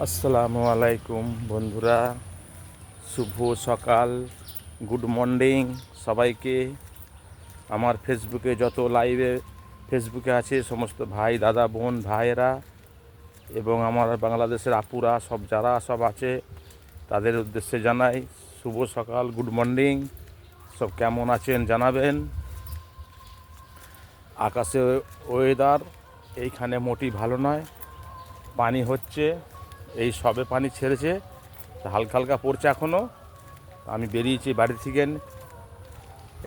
আসসালামু আলাইকুম বন্ধুরা, শুভ সকাল, গুড মর্নিং সবাইকে। আমার ফেসবুকে যত লাইভে ফেসবুকে আছে সমস্ত ভাই, দাদা, বোন, ভাইয়েরা এবং আমার বাংলাদেশের আপুরা সব যারা সব আছে তাদের উদ্দেশ্যে জানাই শুভ সকাল, গুড মর্নিং। সব কেমন আছেন জানাবেন। আকাশে ওয়েদার এইখানে মোটেই ভালো নয়, পানি হচ্ছে, এই সবে পানি ছেড়েছে, হালকা হালকা পড়ছে এখনও। আমি বেরিয়েছি বাড়ি থেকে,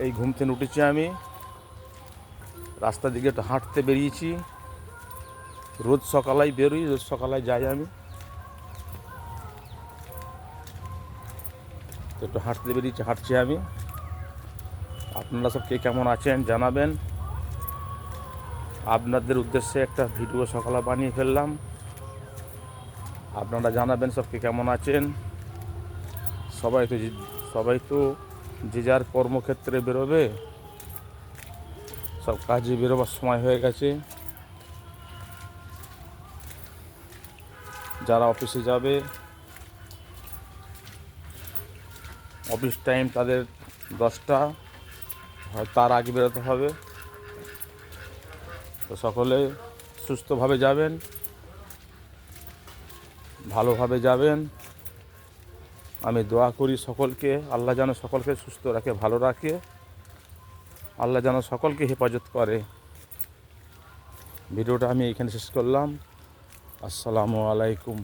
এই ঘুম থেকে উঠেছি, আমি রাস্তার দিকে একটু হাঁটতে বেরিয়েছি। রোজ সকালেই বেরোই, রোজ সকালে যাই আমি, একটু হাঁটতে বেরিয়েছি, হাঁটছি আমি। আপনারা সব কে কেমন আছেন জানাবেন। আপনাদের উদ্দেশ্যে একটা ভিডিও সকালে বানিয়ে ফেললাম, আপনারা জানাবেন সব কে কেমন আছেন। সবাই তো যে যার কর্মক্ষেত্রে বেরোবে, সব কাজে বেরোবার সময় হয়ে গেছে। যারা অফিসে যাবে, অফিস টাইম তাদের 10টা, হয় তার আগে বেরোতে হবে। তো সকলে সুস্থভাবে যাবেন, ভালোভাবে যাবেন। আমি দোয়া করি সকলকে, আল্লাহ যেন সকলকে সুস্থ রাখে, ভালো রাখে, আল্লাহ যেন সকলকে হেফাজত করে। ভিডিওটা আমি এখানে শেষ করলাম। আসসালামু আলাইকুম।